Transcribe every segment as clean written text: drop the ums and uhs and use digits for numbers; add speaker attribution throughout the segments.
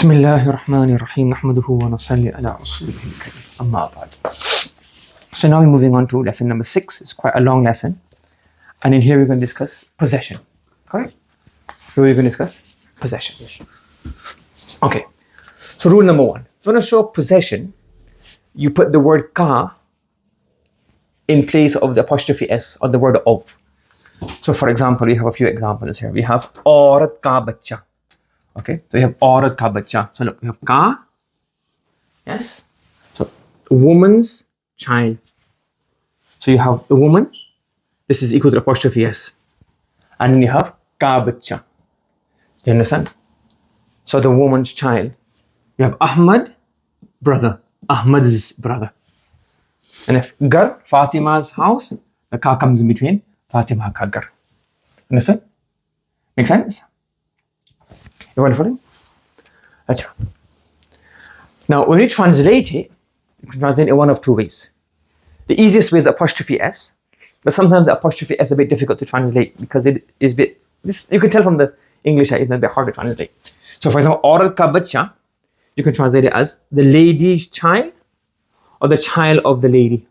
Speaker 1: بسم الله الرحمن الرحيم نحمده ونصلي على رسوله الكريم أما بعد. So now we're moving on to lesson number 6. It's quite a long lesson, and in here we're going to discuss possession. Correct? Here we're going to discuss possession. Okay. So rule number 1. If you want to show possession, you put the word ka in place of the apostrophe s or the word of. So for example, we have a few examples here. We have औरत का बच्चा. Okay, so you have औरत का बच्चा. So look, we have ka. Yes. So woman's child. So you have the woman. This is equal to apostrophe s. And then you have ka bachcha. You understand? So the woman's child. You have Ahmad, brother. Ahmad's brother. And if gar, Fatima's house, the ka comes in between Fatima ka gar. Understand? Make sense? Everyone following? Achha. Now, when you translate it, you can translate it one of two ways. The easiest way is the apostrophe s, but sometimes the apostrophe s is a bit difficult to translate because it is a bit, this you can tell from the English that it's a bit hard to translate. So for example, औरत का बच्चा, you can translate it as the lady's child or the child of the lady.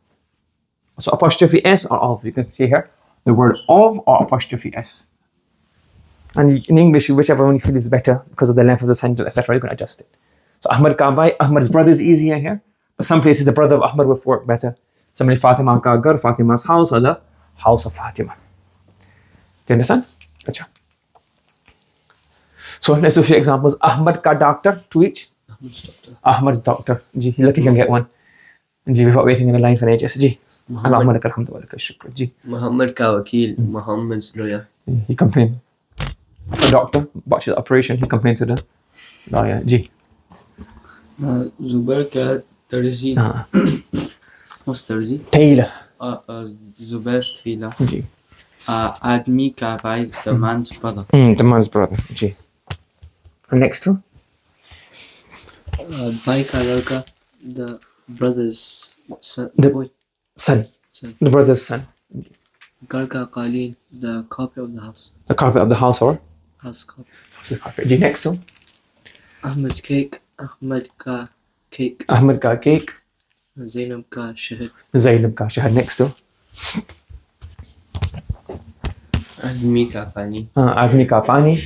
Speaker 1: So apostrophe s or of, you can see here the word of or apostrophe s. And in English, whichever one you feel is better because of the length of the sentence, etc., you can adjust it. So Ahmad ka bhai, Ahmad's brother is easier here, but some places the brother of Ahmad will work better. Somebody Fatima ka gar, Fatima's house, or the house of Fatima. Do you understand? Achha. So let's do a few examples. Ahmad ka doctor, to each. Ahmad's doctor. Ji, lucky you can get one. Ji, without waiting in a line for ages. Ji. Allahumma lakal hamdu wa lakal shukr. Ji.
Speaker 2: Muhammad ka wakil, Muhammad's lawyer.
Speaker 1: He complained. A doctor botched the operation, he complained to the lawyer. Ji.
Speaker 2: Zubair ka Tarzi. What's Tarzi?
Speaker 1: Taylor.
Speaker 2: Zubair's tailor.
Speaker 1: Ji.
Speaker 2: Admi ka bhai, the man's brother.
Speaker 1: The man's brother. Ji. And next two.
Speaker 2: Bhai ka ladka, the brother's son.
Speaker 1: The
Speaker 2: boy.
Speaker 1: son.
Speaker 2: Son.
Speaker 1: The brother's son.
Speaker 2: Gar ka qaleen, the carpet of the house.
Speaker 1: The carpet of the house or?
Speaker 2: House carpet.
Speaker 1: The carpet. Ji. Next two.
Speaker 2: Ahmad's cake, Ahmad ka cake.
Speaker 1: Ahmad ka cake.
Speaker 2: Zainab ka shahid.
Speaker 1: Zainab ka shahad. Next two.
Speaker 2: Admi ka pani.
Speaker 1: Admi ka pani.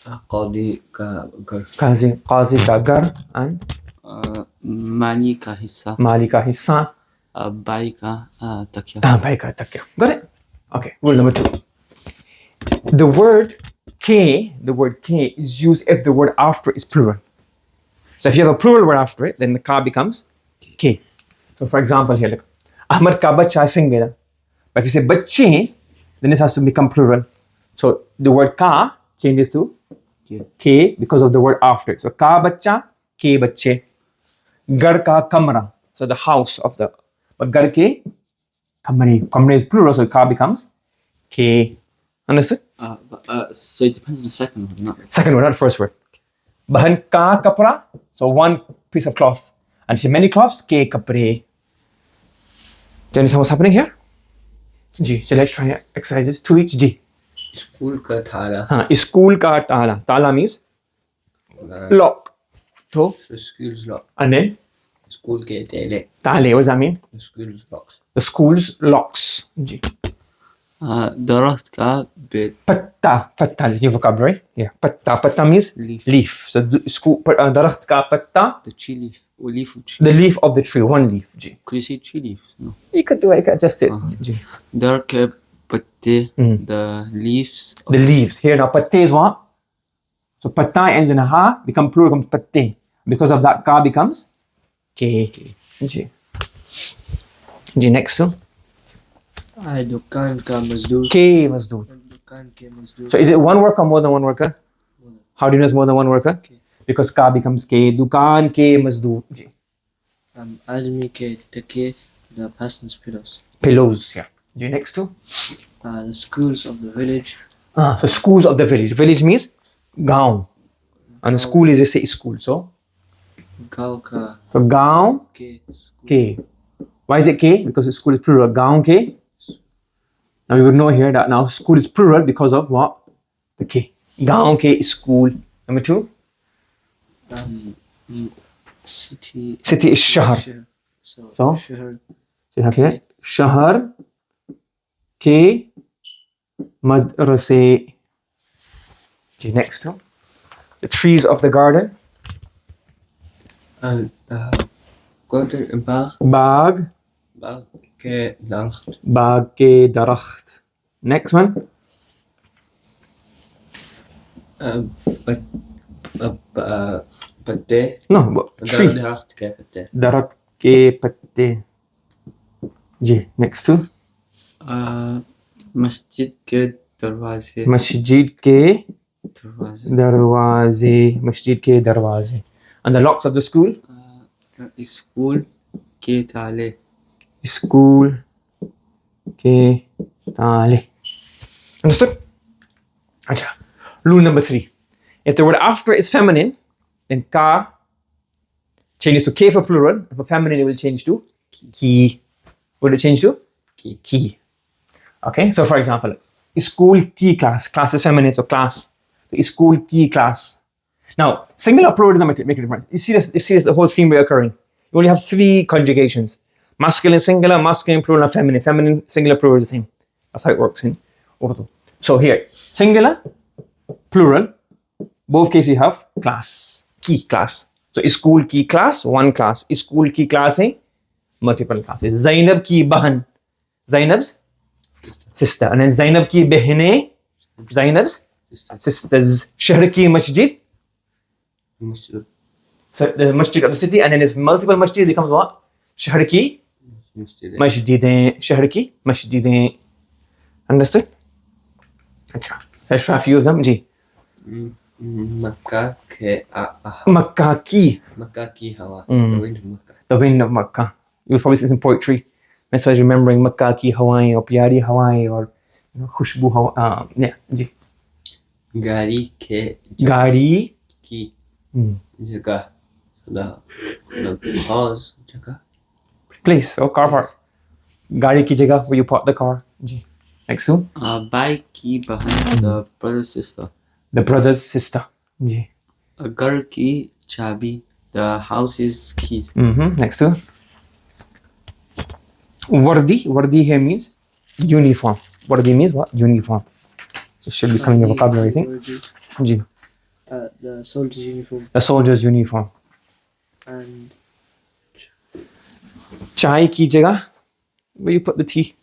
Speaker 2: Qadi ka gar.
Speaker 1: Qazi ka gar. And
Speaker 2: Mani ka hissa.
Speaker 1: Mali ka hissa.
Speaker 2: Bhai ka takya.
Speaker 1: Bhai ka takya. Got it? Okay. Rule number 2. The word K is used if the word after is plural. So if you have a plural word after it, then the ka becomes K. So for example here, look. Ahmad ka bachcha is singular. But if you say bachche, then it has to become plural. So the word ka changes to K because of the word after it. So ka bachcha, K bachche. Gar ka kamra. So the house of the, but gar ke kamre. Kamre is plural, so ka becomes K. Understood?
Speaker 2: So it depends on the second one, not
Speaker 1: Second word, not the first word. Bahan ka kapra, so one piece of cloth. And if you have many cloths, ke kapre. Do you understand what's happening here? Ji. So let's try exercises. To each. Ji.
Speaker 2: School ka thala.
Speaker 1: School ka tala. Tala means lock. So,
Speaker 2: The school's lock.
Speaker 1: and then
Speaker 2: School ke tele.
Speaker 1: tale. What does that mean?
Speaker 2: The school's locks.
Speaker 1: The school's locks. Ji.
Speaker 2: Darat ka bit.
Speaker 1: Patta. Patta is new vocabulary. Yeah. Patta. Patta means leaf. So school. Darakht ka patta.
Speaker 2: The tree leaf. Or leaf of tree.
Speaker 1: The leaf of the tree. One leaf. Ji.
Speaker 2: Could you say tree leaf? No.
Speaker 1: You could do it. You could adjust it. Ji.
Speaker 2: Dar ke patte. The leaves.
Speaker 1: The leaves. Here now, patte is what? So patta ends in a ha, become plural, becomes patte. Because of that, ka becomes K. Ji. Ji, next one.
Speaker 2: Dukan ka mazdoor.
Speaker 1: K mazdoor.
Speaker 2: Dukan ke mazdoor.
Speaker 1: So is it one worker or more than one worker? How do you know it's more than one worker? Because ka becomes K. Dukan ke mazdoor. Ji.
Speaker 2: Admi ke take. The person's pillows.
Speaker 1: Pillows. Yeah. Ji, next two.
Speaker 2: The schools of the village.
Speaker 1: So schools of the village. Village means gaon. And the school is just say school. So gaon
Speaker 2: ke.
Speaker 1: K. Why is it K? Because the school is plural. Gaon K. Now we would know here that now school is plural because of what? The K. Gaon K is school. Number 2.
Speaker 2: City.
Speaker 1: City is shahr.
Speaker 2: So
Speaker 1: So?
Speaker 2: shahr
Speaker 1: So okay. Shahr ke madrase. Okay, next one. The trees of the garden.
Speaker 2: garden Bagh
Speaker 1: Baag.
Speaker 2: बाग के दरख्त
Speaker 1: Baag ke darakht. Next one.
Speaker 2: पत्ते
Speaker 1: No, tree.
Speaker 2: दरख्त के पत्ते
Speaker 1: Darakht ke patte. जी, next two.
Speaker 2: मस्जिद के दरवाजे
Speaker 1: Masjid ke
Speaker 2: दरवाजे
Speaker 1: darwaze. Masjid ke darwaze. And the locks of the school.
Speaker 2: School के ताले
Speaker 1: School ke tale. Understood? Acha. Rule number 3. If the word after is feminine, then ka changes to k for plural. And for feminine, it will change to ki. What will it change to?
Speaker 2: की
Speaker 1: Ki. Okay, so for example, school ki class. Class is feminine, so class. So school ki class. Now, singular plural doesn't make a difference. You see this the whole theme reoccurring. You only have 3 conjugations. Masculine singular, masculine plural, and feminine. Feminine singular plural is the same. That's how it works in Urdu. So here, singular, plural, both cases you have class, ki class. So school ki class, one class. School ki class hai multiple classes. Zainab ki bahan, Zainab's sister. And then Zainab ki behne, Zainab's sisters. Shahr ki masjid, so the masjid of the city. And then if multiple masjid, it becomes what? Shahr ki masjidein. Shahr ki masjidein. Understood? Acha. Let's try a few of them. Ji.
Speaker 2: मक्का के
Speaker 1: Makkah ki.
Speaker 2: मक्का की हवा the wind of Makkah
Speaker 1: The wind of Makkah. You'll probably see this in poetry. That's why remembering Makkah ki Hawaii or Pyari Hawaii or Khushbu Hawaii. Yeah, ji.
Speaker 2: गाड़ी के
Speaker 1: Gari.
Speaker 2: की जगह the pause जगह
Speaker 1: Place or car park. Gari ki jagah where you park the car. Ji. Next one.
Speaker 2: Bike की बहन the brother sister
Speaker 1: The brother's sister. Ji.
Speaker 2: घर की चाबी the house's keys
Speaker 1: Next one. Wardi. Wardi here means uniform. Wardi means what? Uniform. This should be coming in your vocabulary, I think. Ji.
Speaker 2: the soldier's uniform
Speaker 1: The soldier's uniform.
Speaker 2: and
Speaker 1: Chai ki jagah. Where you put the tea?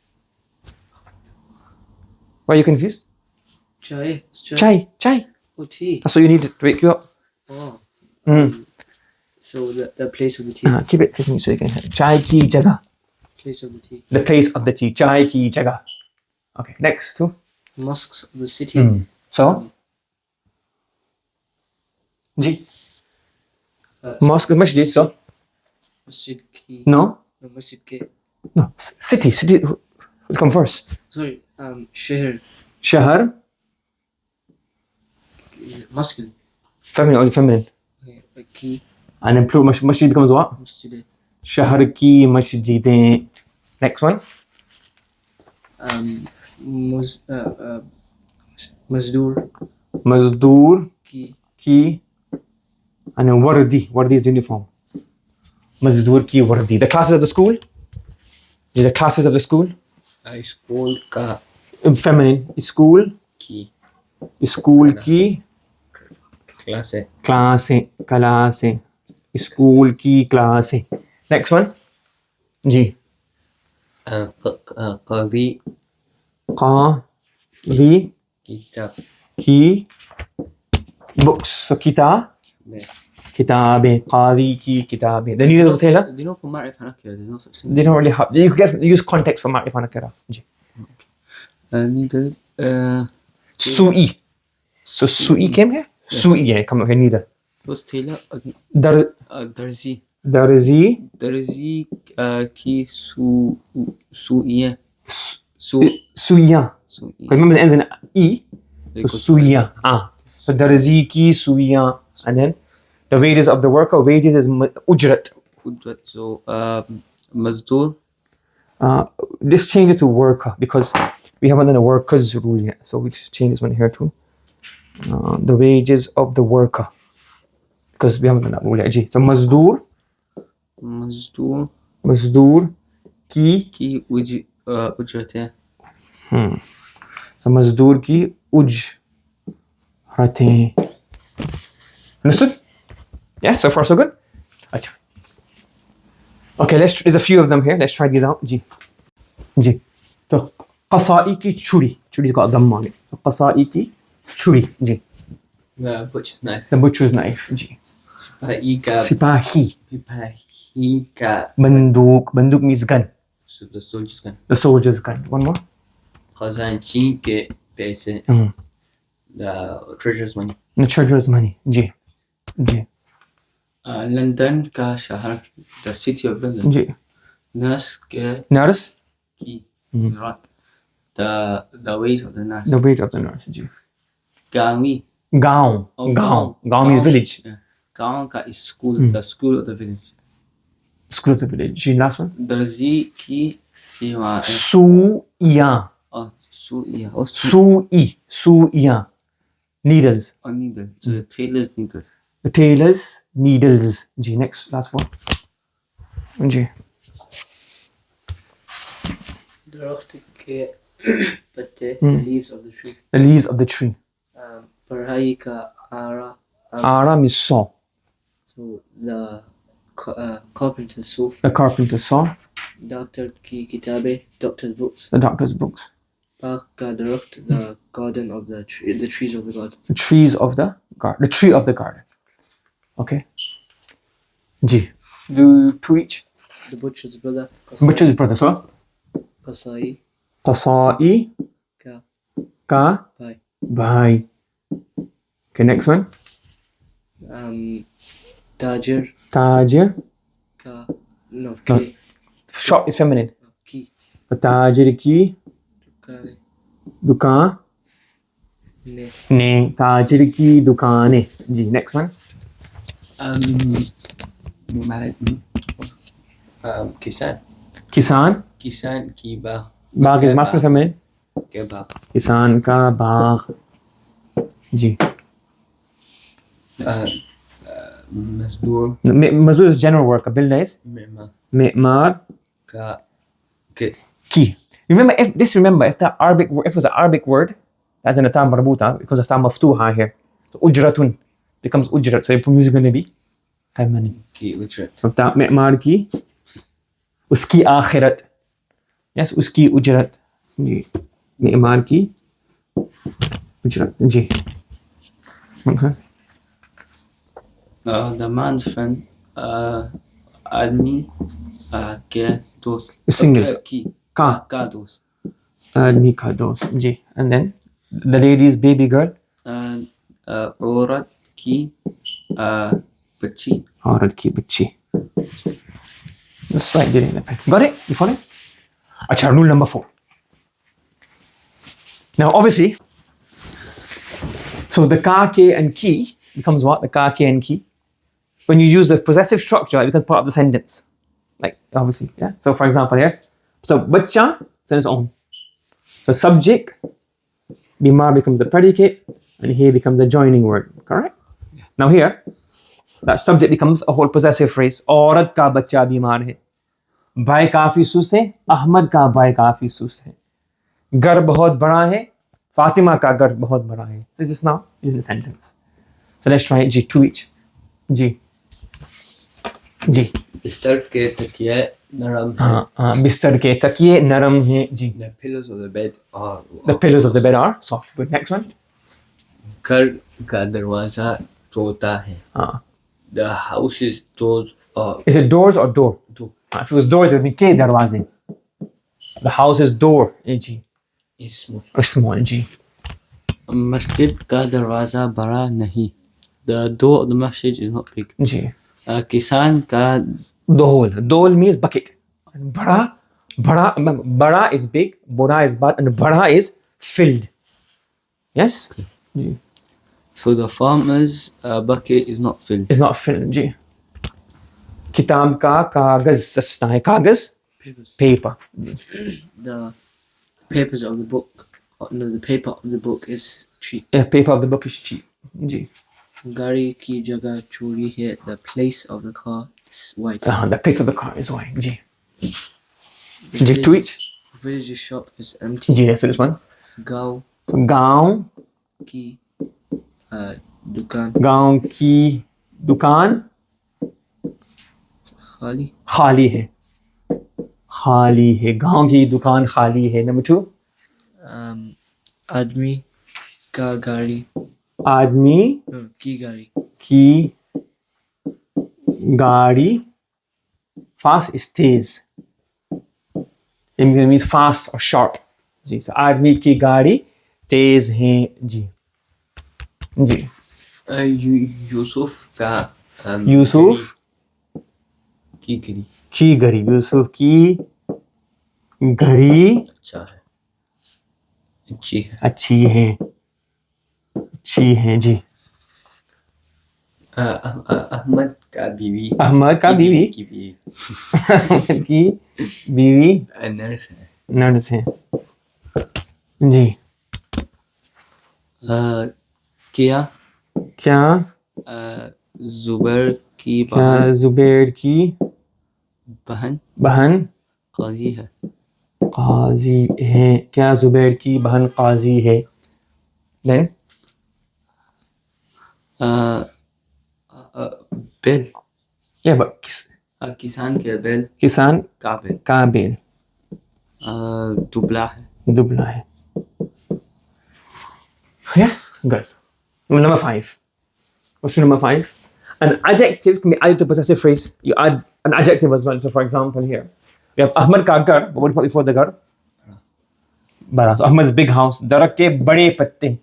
Speaker 1: Why are you confused?
Speaker 2: chai
Speaker 1: Chai.
Speaker 2: oh tea
Speaker 1: That's what you need to wake you up.
Speaker 2: oh
Speaker 1: Mm.
Speaker 2: so the place of the tea
Speaker 1: Keep it facing you so you can hear. Chai ki jagah.
Speaker 2: place of the tea
Speaker 1: The place of the tea. Chai ki jagah. Okay, next two.
Speaker 2: mosques of the city
Speaker 1: So? Ji. Mosque, masjid, so?
Speaker 2: masjid ki
Speaker 1: No?
Speaker 2: masjid ke
Speaker 1: No. City. City will come first.
Speaker 2: sorry shahr
Speaker 1: Shahr.
Speaker 2: masculine
Speaker 1: Feminine or feminine.
Speaker 2: okay ki
Speaker 1: And then plural masjid becomes what?
Speaker 2: masjid
Speaker 1: Shahr ki masjidein. Next one.
Speaker 2: mazdur
Speaker 1: Mazdoor
Speaker 2: ki
Speaker 1: ki. And then wardi. Wardi is uniform. Mazdoor ki wardi. The classes of the school. These are classes of the school.
Speaker 2: school ka
Speaker 1: Feminine. School.
Speaker 2: ki
Speaker 1: School ki.
Speaker 2: clase
Speaker 1: Clase. Clase. School ki clase. Next one. Ji.
Speaker 2: qadi
Speaker 1: Qadi
Speaker 2: kitab
Speaker 1: ki. Books. So kita. Kitabe. Qadi ki kitabe. The new tailor.
Speaker 2: do you know for ma'rifah nakira there's no such thing
Speaker 1: They don't really have. You can use context for ma'rifah nakira. Ji.
Speaker 2: neither
Speaker 1: Su'i. So su'i came here. Su'i yeah, come here neither.
Speaker 2: was tailor darzi
Speaker 1: Darzi
Speaker 2: ki suiya
Speaker 1: suya. Remember it ends in e. So suya. So darzi ki suya. And then the wages of the worker. Wages is ujrat.
Speaker 2: so mazdur
Speaker 1: This changes to worker because we haven't done a workers rule yet. So we just change this one here too. The wages of the worker. because we haven't done that rule yet. Ji. So मजदूर
Speaker 2: की उजरत है.
Speaker 1: So मजदूर की उजरतें. Understood? Yeah, so far so good? अच्छा. Okay, there's a few of them here. Let's try these out. Ji. So قصائي की छुरी. Churi's got a gum on it. So قصائي की छुरी. जी.
Speaker 2: The butcher's knife.
Speaker 1: The butcher's knife. जी. सिपाही
Speaker 2: का
Speaker 1: बंदूक means gun.
Speaker 2: So the soldier's gun.
Speaker 1: The soldier's gun. One more.
Speaker 2: खजांची के पैसे. The treasurer's money.
Speaker 1: The treasurer's money. Ji.
Speaker 2: London का शहर. The city of London.
Speaker 1: Ji.
Speaker 2: Nurse की right. The weight of the nurse.
Speaker 1: The weight of the nurse. जी.
Speaker 2: गाँव
Speaker 1: means village.
Speaker 2: Yeah. गाँव का is school. The school of the village.
Speaker 1: School of the village. Ji. Last one.
Speaker 2: दर्जी की सेवा.
Speaker 1: सुइयां. सुइयां. Needles.
Speaker 2: Needle. So the tailor's needles.
Speaker 1: The tailor's needles. Ji. Next. Last one. जी.
Speaker 2: दरख्त के पत्ते. Leaves of the tree.
Speaker 1: The leaves of the tree.
Speaker 2: पढ़ाई का आरा.
Speaker 1: Ara means saw.
Speaker 2: So the carpenter's saw.
Speaker 1: The carpenter's saw.
Speaker 2: Doctor की किताबें. Doctor's books.
Speaker 1: The doctor's books.
Speaker 2: बाग का दरख्त. The garden of the tree. The trees of the garden.
Speaker 1: The trees of the garden. The tree of the garden. Okay. G. Do two each.
Speaker 2: The butcher's brother.
Speaker 1: Butcher's brother. So.
Speaker 2: قصائي.
Speaker 1: قصائي. का. Bhai. Okay. Next one.
Speaker 2: Tajir.
Speaker 1: Ka.
Speaker 2: No.
Speaker 1: Shop is feminine.
Speaker 2: Ki.
Speaker 1: Tajir की दुकान ने. ताजिर की दुकानें. जी. Next one. किसान
Speaker 2: की बाग.
Speaker 1: बाग is masculine feminine.
Speaker 2: के बाग.
Speaker 1: किसान का बाग. जी. मजदूर is general work. builder is معمار की. Remember, if the Arabic word, if it was an Arabic word, as in a tam marbuta, because of tam maftuha here, so ujratun becomes ujrat. So your music is going to be feminine.
Speaker 2: Ki ujrat.
Speaker 1: So ta معمار की उसकी आखिरत. Yes, उसकी उजरत. जी. معمار की उजरत. जी. Okay.
Speaker 2: The man's friend. आदमी के दोस्त.
Speaker 1: Single.
Speaker 2: का दोस्त.
Speaker 1: आदमी का दोस्त. जी. And then the lady's baby girl.
Speaker 2: औरत की बच्ची.
Speaker 1: औरत की बच्ची. Just like getting the pen. Got it? You follow? Achha, rule number 4. Now, obviously, so the ka, ke, and ki becomes what? The ka, ke, and ki. When you use the possessive structure, it becomes part of the sentence. Like, obviously, yeah? So, for example, here, so bachcha is on its own. So, subject, bimar becomes the predicate, and here becomes the joining word. Correct? Yeah. Now, here, that subject becomes a whole possessive phrase. Aurat ka bachcha bimar hai. भाई काफी सुस्त है. अहमद का भाई काफी सुस्त है. घर बहुत बड़ा है. फातिमा का घर बहुत बड़ा है. So this is now in the sentence. So let's try it. G. Two each. G.
Speaker 2: बिस्तर के तकिए नरम है.
Speaker 1: बिस्तर के तकिए नरम है. जी.
Speaker 2: The pillows of the bed
Speaker 1: are soft. Good. Next one.
Speaker 2: घर का दरवाजा छोटा है. The house's doors are.
Speaker 1: Is it doors or door?
Speaker 2: Door.
Speaker 1: If it was doors, it would be ke darwaze. The house's door. G.
Speaker 2: Is small.
Speaker 1: Small. G.
Speaker 2: Masjid का दरवाजा बड़ा नहीं. The door of the masjid is not big.
Speaker 1: G.
Speaker 2: किसान का
Speaker 1: Dol means bucket. Bada is big, boda is bad, and bada is filled. Yes?
Speaker 2: Okay. So the farmer's bucket is not filled.
Speaker 1: It's not filled. Ji. Kitab ka kagaz sasta hai. Kagaz? Paper.
Speaker 2: The papers of the book. No, the paper of the book is cheap.
Speaker 1: Yeah, paper of the book is cheap. Ji.
Speaker 2: गाड़ी की जगह चूड़ी है. The place of the car is white.
Speaker 1: The place of the car is white. Ji.
Speaker 2: The
Speaker 1: ji, to each.
Speaker 2: village shop is empty.
Speaker 1: Ji, let's do this one.
Speaker 2: गाँव
Speaker 1: So, गांव
Speaker 2: की दुकान
Speaker 1: गांव की दुकान
Speaker 2: खाली.
Speaker 1: खाली है. खाली है. गांव की दुकान खाली है. Number 2.
Speaker 2: आदमी का गाड़ी
Speaker 1: आदमी
Speaker 2: की गाड़ी
Speaker 1: की गाड़ी fast is Tej. It means fast or sharp. Ji. So, आदमी की गाड़ी तेज है. जी. जी.
Speaker 2: यूसुफ का
Speaker 1: यूसुफ
Speaker 2: की घड़ी
Speaker 1: की घड़ी. यूसुफ की घड़ी
Speaker 2: अच्छा है. अच्छी है.
Speaker 1: अच्छी है. अच्छी है. जी.
Speaker 2: अहमद का बीवी
Speaker 1: अहमद का बीवी
Speaker 2: की बीवी
Speaker 1: अहमद की बीवी
Speaker 2: नर्स है.
Speaker 1: नर्स है. जी.
Speaker 2: क्या
Speaker 1: क्या
Speaker 2: जुबैर की
Speaker 1: क्या जुबैर की बहन
Speaker 2: काजी है.
Speaker 1: काजी है. क्या जुबैर की बहन काजी है. Then
Speaker 2: बिल
Speaker 1: yeah, but
Speaker 2: किसान के बिल
Speaker 1: किसान
Speaker 2: काबिल
Speaker 1: का बेल
Speaker 2: दुबला है.
Speaker 1: दुबला है. Yeah, good. Number 5. Question number 5. An adjective can be added to a possessive phrase. You add an adjective as well. So, for example, here we have Ahmad ka gar. But what do you put before the gar? Bara. So, Ahmad's big house. Darak ke bade patte.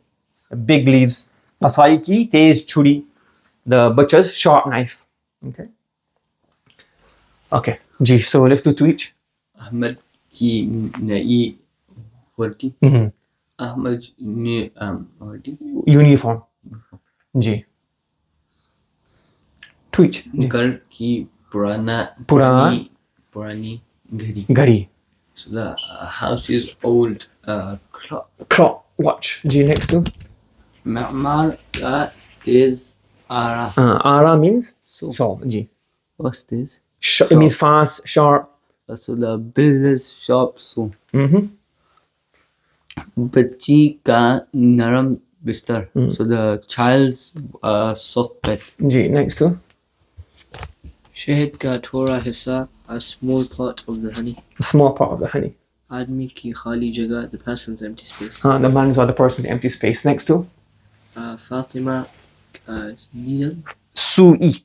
Speaker 1: Big leaves. Qasai ki tez churi. The butcher's sharp knife. Okay. Okay. Gee, so let's do 2 each.
Speaker 2: Ahmad की नई वर्दी.
Speaker 1: Mhm.
Speaker 2: Ahmad ने वर्दी.
Speaker 1: Uniform. Gee. 2 each.
Speaker 2: घर की पुरानी घड़ी.
Speaker 1: Gari.
Speaker 2: So the house is old.
Speaker 1: Clock. Watch. G next to.
Speaker 2: معمار का तेज आरा.
Speaker 1: Ara means
Speaker 2: So
Speaker 1: saw. G.
Speaker 2: what's this?
Speaker 1: It means fast, sharp.
Speaker 2: So the builder's shop. So
Speaker 1: Mm-hmm.
Speaker 2: बच्ची का नरम बिस्तर. So the child's soft bed.
Speaker 1: G next to.
Speaker 2: शहद का थोड़ा हिस्सा. A small part of the honey.
Speaker 1: The small part of the honey.
Speaker 2: आदमी की खाली जगह. The person's empty space.
Speaker 1: The man is or the person with empty space. Next to.
Speaker 2: Fatima needle.
Speaker 1: Sui.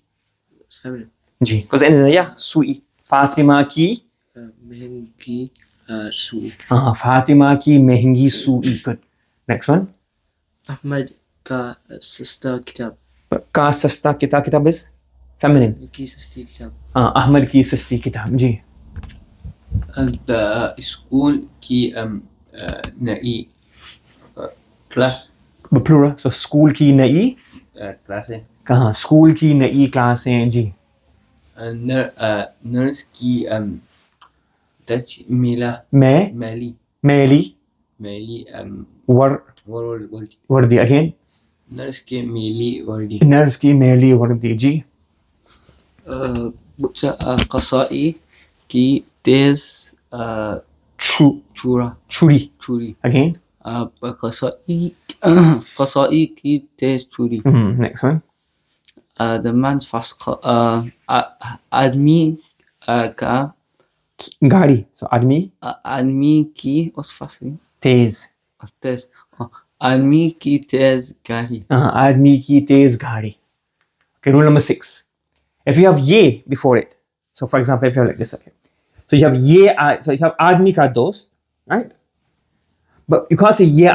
Speaker 2: It's feminine.
Speaker 1: G. Because the end is yeah. Sui. Fatima ki.
Speaker 2: महंगी सूई.
Speaker 1: Fatima ki mehengi sui. Good. Next one.
Speaker 2: Ahmad का सस्ता किताब.
Speaker 1: Ka sasta kitab. Kitab is feminine.
Speaker 2: की सस्ती किताब.
Speaker 1: Ahmad ki sasti kitab. G.
Speaker 2: School की नई class.
Speaker 1: Plural. So school ki na'i.
Speaker 2: Class है.
Speaker 1: कहाँ स्कूल की नई क्लासें. जी.
Speaker 2: नर्स की टच मेला
Speaker 1: मैली वर्दी. अगेन
Speaker 2: नर्स के मेली वर्दी.
Speaker 1: नर्स की मैली वर्दी. जी.
Speaker 2: कसाई की तेज छुरी.
Speaker 1: अगेन
Speaker 2: कसाई की तेज छुरी.
Speaker 1: Next one.
Speaker 2: The man's fast car. आदमी का
Speaker 1: गाड़ी. So
Speaker 2: आदमी की what's fast?
Speaker 1: तेज.
Speaker 2: तेज. आदमी की तेज गाड़ी.
Speaker 1: आदमी की तेज गाड़ी. Okay, rule number 6. If you have ye before it, so for example, if you have like this, okay. So you have ye, so if you have आदमी का दोस्त, right? But you can't say ye.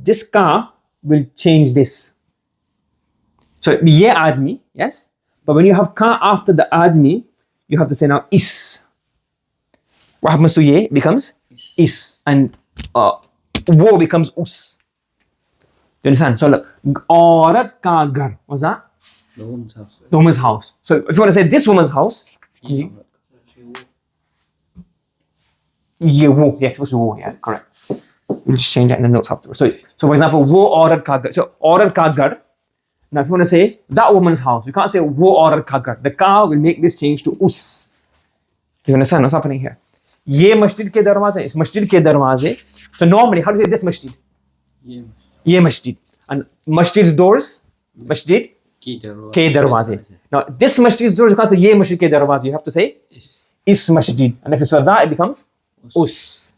Speaker 1: This ka will change this. So ye admi, yes. But when you have ka after the admi, you have to say now is. What happens to ye? It becomes is. And wo becomes us. Do you understand? So look, औरत का घर. What's that?
Speaker 2: The woman's house.
Speaker 1: The woman's house. So if you want to say this woman's house, ye wo. Yeah, it's supposed to be wo. Yeah, correct. We'll just change that in the notes afterwards. So for example, wo औरत का घर. So औरत का घर Now, if you want to say that woman's house, you can't say wo aurat ka ghar. The ka will make this change to us. Do you understand what's happening here? Ye masjid ke darwaze, is masjid ke darwaze. So normally, how do you say this masjid? Ye masjid. And masjid's doors, masjid ke darwaze. Now, this masjid's doors, you can't say ye masjid ke darwaze. You have to say is masjid. And if it's for that, it becomes us.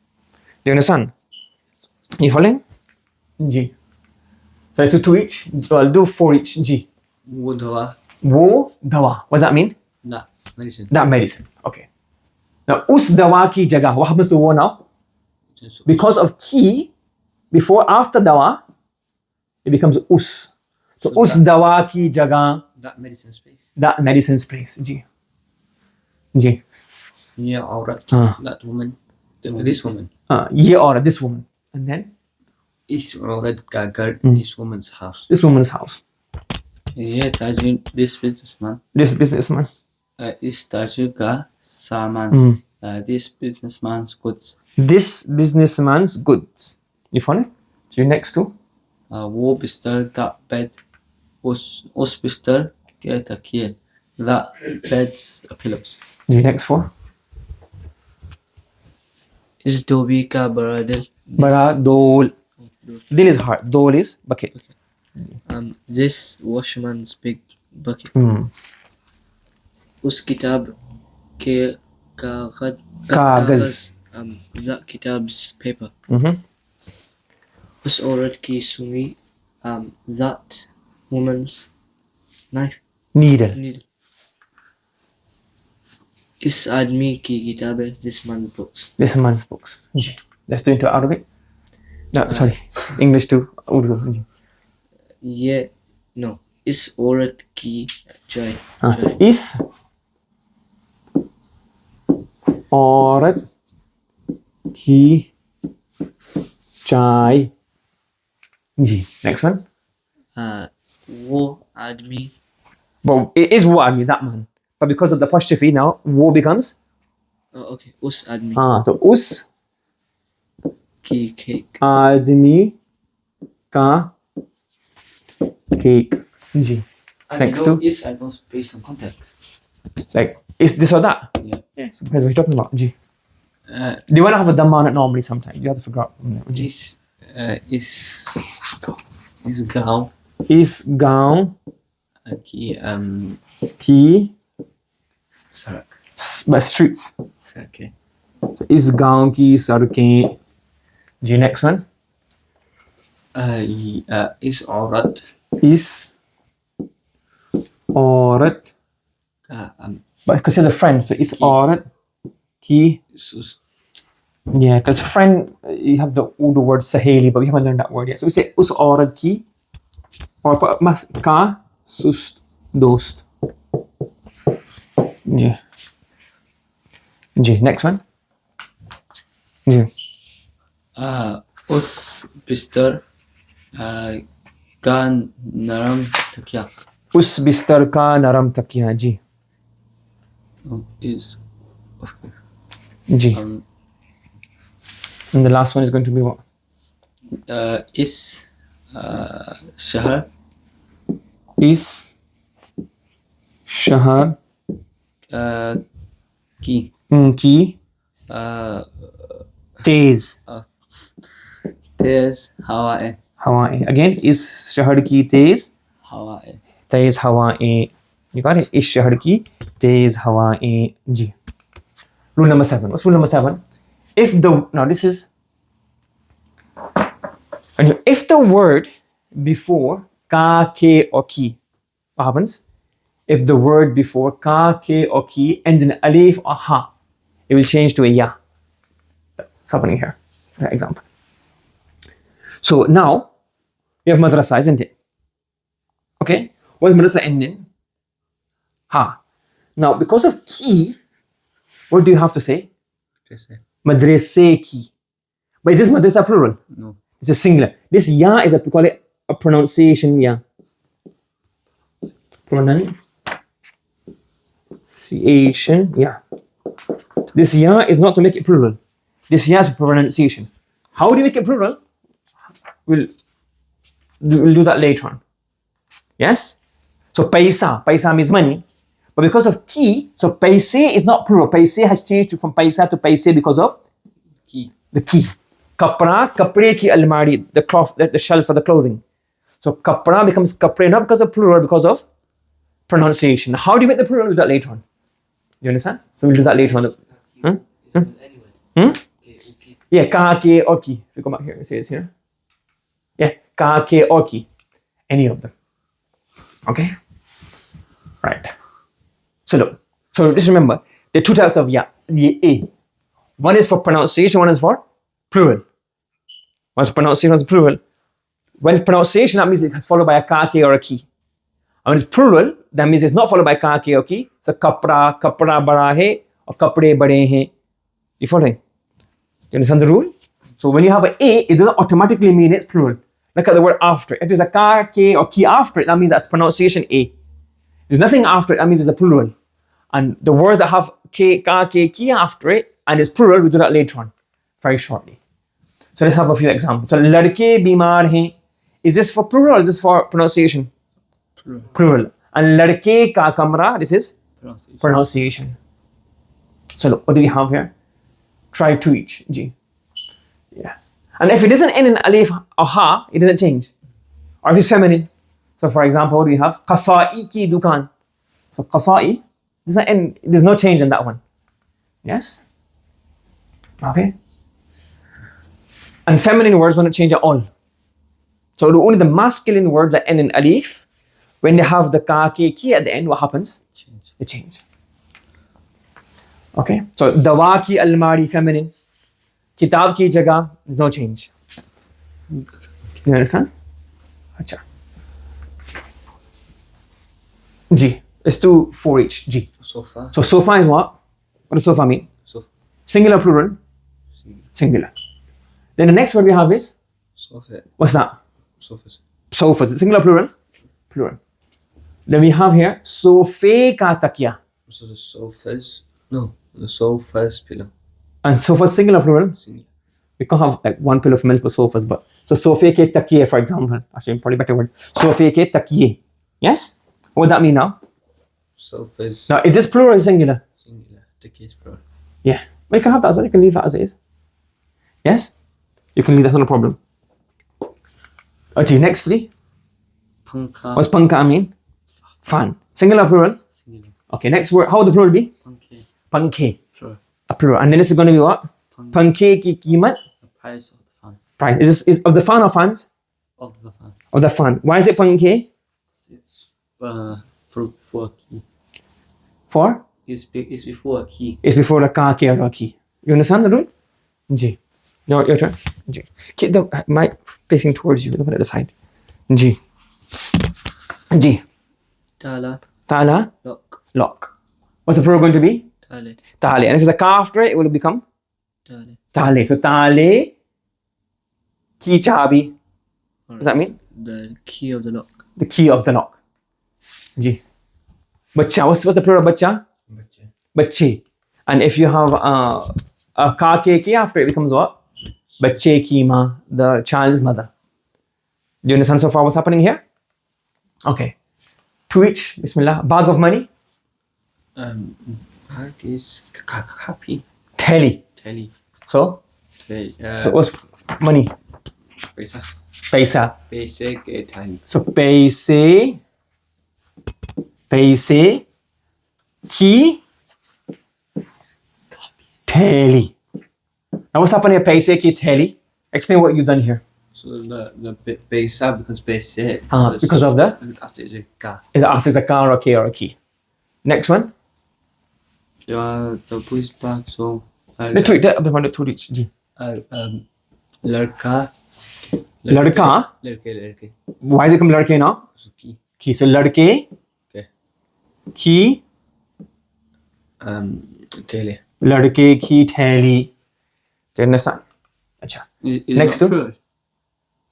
Speaker 1: Do you understand? You following? Ji. So let's do 2 each. So I'll do 4 each. Ji.
Speaker 2: Wo dawa.
Speaker 1: Wo dawa. What does that mean?
Speaker 2: That medicine.
Speaker 1: That medicine. Okay. Now, us dawa ki jagah. What happens to wo now? Because of ki, before, after dawa, it becomes us. So us dawa ki jagah.
Speaker 2: That medicine's place.
Speaker 1: That medicine's place. Ji. Ji.
Speaker 2: Yeah, aurat. That woman. This woman.
Speaker 1: Ye aurat, this woman. And then?
Speaker 2: Is aurat ka ghar, this woman's house.
Speaker 1: This woman's house.
Speaker 2: Yeah, tajir, this businessman.
Speaker 1: This businessman.
Speaker 2: Is tajir ka saman. This businessman's goods.
Speaker 1: This businessman's goods. You follow? So your next two.
Speaker 2: Wo bistar that bed. Us bistar ke takiye. That bed's pillows.
Speaker 1: Your next 4.
Speaker 2: Is dobi ka baradil.
Speaker 1: Bara dol. Dil is heart. Dol is bucket.
Speaker 2: This washerman's big bucket. Us kitab ke kagaz. That kitab's paper. Us aurat ki sumi. That woman's knife.
Speaker 1: Needle.
Speaker 2: Is admi ki kitab hai, this man's books.
Speaker 1: This man's books. Ji. Let's do into Arabic. No, sorry. English to Urdu.
Speaker 2: Yeah, no. Is aurat ki jai.
Speaker 1: So is aurat ki chai. Ji. Next one.
Speaker 2: Wo admi.
Speaker 1: But it is wo admi, that man. But because of the apostrophe now, wo becomes.
Speaker 2: Oh, okay. Us admi.
Speaker 1: So us
Speaker 2: Ki cake.
Speaker 1: आदमी का cake. Ji. Next to.
Speaker 2: Is I don't based on context.
Speaker 1: Like, is this or that?
Speaker 2: Yeah.
Speaker 1: Yes. What are you talking about? Ji. Do you want to have a dhamma on it normally sometimes? You have to figure out. Ji.
Speaker 2: Is gaon.
Speaker 1: Is gaon
Speaker 2: Ki
Speaker 1: ki
Speaker 2: sarak.
Speaker 1: but streets.
Speaker 2: Okay.
Speaker 1: So is gaon ki sarkein. Ji. Next one.
Speaker 2: Is aurat.
Speaker 1: Is aurat. But because it's a friend, so is aurat ki. Yeah, because friend, you have the Urdu word saheli, but we haven't learned that word yet. So we say us aurat ki, or mas ka sust dost. Ji. Ji. Next one. Ji.
Speaker 2: Us bistar ka naram takya.
Speaker 1: Us bistar ka naram takya. Ji.
Speaker 2: Is
Speaker 1: Ji. And the last one is going to be what?
Speaker 2: Is shahar.
Speaker 1: Is shahar
Speaker 2: Ki.
Speaker 1: ki tez.
Speaker 2: Tez hawae.
Speaker 1: Hawae. Again, is shahar ki tez.
Speaker 2: Hawae.
Speaker 1: Tez hawae. You got it? Is shahar ki tez hawae. Ji. Rule number 7. What's rule number 7? If the word before ka, ke, or ki, what happens? If the word before ka, ke, or ki ends in alif or ha, it will change to a ya. What's happening here? For example. So now we have madrasa, isn't it? Okay. What is madrasa ending? Ha. Now because of ki, what do you have to say? Madrase ki. But is this madrasa plural?
Speaker 2: No.
Speaker 1: It's a singular. This ya is we call it a pronunciation ya. Pronunciation ya. This ya is not to make it plural. This ya is pronunciation. How do you make it plural? We'll do that later on. Yes? So paisa means money. But because of ki, so paise is not plural. Paise has changed from paisa to paise because of
Speaker 2: Key.
Speaker 1: the ki. Kapra, kapre ki almari, the cloth, the shelf for the clothing. So kapra becomes kapre not because of plural, because of pronunciation. How do you make the plural? We'll do that later on. You understand? So we'll do that later on. Huh? Yeah, ka, ke, or ki. If you come back here, it says here. Yeah, ka, ke, or ki. Any of them. Okay? Right. So look. So just remember, there are two types of ya, a. One is for pronunciation, one is for plural. One is pronunciation, one is plural. When it's pronunciation, that means it's followed by a ka, ke, or a ki. And when it's plural, that means it's not followed by ka, ke, or ki. So kapra, kapra bara hai, or kapre bade hai. You following? You understand the rule? So when you have an a, it doesn't automatically mean it's plural. Look at the word after. If there's a ka, ke, or ki after it, that means that's pronunciation a. There's nothing after it, that means it's a plural. And the words that have ke, ka, ke, ki after it, and it's plural, we do that later on, very shortly. So let's have a few examples. So ladke bimar hain. Is this for plural or is this for pronunciation? Plural. And ladke ka kamra, this is pronunciation. So look, what do we have here? Try two each. G. Yeah. And if it doesn't end in alif or ha, it doesn't change. Or if it's feminine. So for example, what do we have? Qasai ki dukan. So qasai doesn't end, there's no change in that one. Yes? Okay. And feminine words won't change at all. So only the masculine words that end in alif, when they have the ka, ke, ki at the end, what happens? They change. Okay. So dawa ki almari, feminine. Kitab ki jagah, there's no change. You understand? Acha. G. Let's do 4H. G.
Speaker 2: Sofa.
Speaker 1: So sofa is what? What does sofa mean?
Speaker 2: Sofa.
Speaker 1: Singular, plural? Singular. Then the next word we have is?
Speaker 2: Sofa.
Speaker 1: What's that?
Speaker 2: Sofas.
Speaker 1: Sofas. Singular, plural? Plural. Then we have here sofe ka takya.
Speaker 2: So the sofas. No, the sofa's pillow.
Speaker 1: And sofa singular, plural?
Speaker 2: Singular.
Speaker 1: We can't have like one pillow for multiple sofas, but so sofe ke takye, for example. Actually, probably better word. Sofe ke takye. Yes? What would that mean now?
Speaker 2: Sofas.
Speaker 1: Now, is this plural or singular?
Speaker 2: Singular. The kids plural.
Speaker 1: Yeah. Well, you can have that as well. You can leave that as it is. Yes? You can leave that, not a problem. Okay, next three.
Speaker 2: Panka.
Speaker 1: What's panka mean? Fan. Singular, plural?
Speaker 2: Singular.
Speaker 1: Okay, next word. How would the plural be?
Speaker 2: Panke.
Speaker 1: Panke.
Speaker 2: Plural.
Speaker 1: A plural. And then this is going to be what? Panke ki qimat.
Speaker 2: The price of the fan.
Speaker 1: Price. Is of the fan or fans?
Speaker 2: Of the fan.
Speaker 1: Of the fan. Why is it panke?
Speaker 2: It's for a key.
Speaker 1: For?
Speaker 2: It's before a key.
Speaker 1: It's before the ka, ke, or ki. You understand the rule? G. No, your turn. G. Keep the mic facing towards you. Look at the side. G. G.
Speaker 2: Tala.
Speaker 1: Tala.
Speaker 2: Lock.
Speaker 1: Lock. What's the plural going to be?
Speaker 2: Tale.
Speaker 1: Tale. And if it's a ka after it, it will become?
Speaker 2: Tale.
Speaker 1: Tale. So tale ki chabi. What does that mean?
Speaker 2: The key of the lock.
Speaker 1: The key of the lock. G. Bacha. What's the plural of bacha? Bache. And if you have a ka ke ki after it, becomes what? Bache ki ma, the child's mother. Do you understand so far what's happening here? Okay. To each. Bismillah. Bag of money.
Speaker 2: Bag is happy.
Speaker 1: Telly.
Speaker 2: Telly.
Speaker 1: So? So what's money?
Speaker 2: Paisa.
Speaker 1: Paisa.
Speaker 2: Basic tiny.
Speaker 1: So paise. Paise. Ki. Telly. Now what's happening here? Paise ki telly. Explain what you've done here.
Speaker 2: So the paisa becomes basic.
Speaker 1: Because of the?
Speaker 2: After it's a ka.
Speaker 1: Is it after the ka or a k or a ki? Next one.
Speaker 2: The police bag. So.
Speaker 1: Let's tweet that other one. Let's tweet G.
Speaker 2: Ladka.
Speaker 1: Ladka.
Speaker 2: Ladke.
Speaker 1: Why does it come ladke now?
Speaker 2: So key.
Speaker 1: Ki. So ladke.
Speaker 2: Okay.
Speaker 1: Ki.
Speaker 2: Tele.
Speaker 1: Ladke ki theli. Do you understand? Acha. Next to.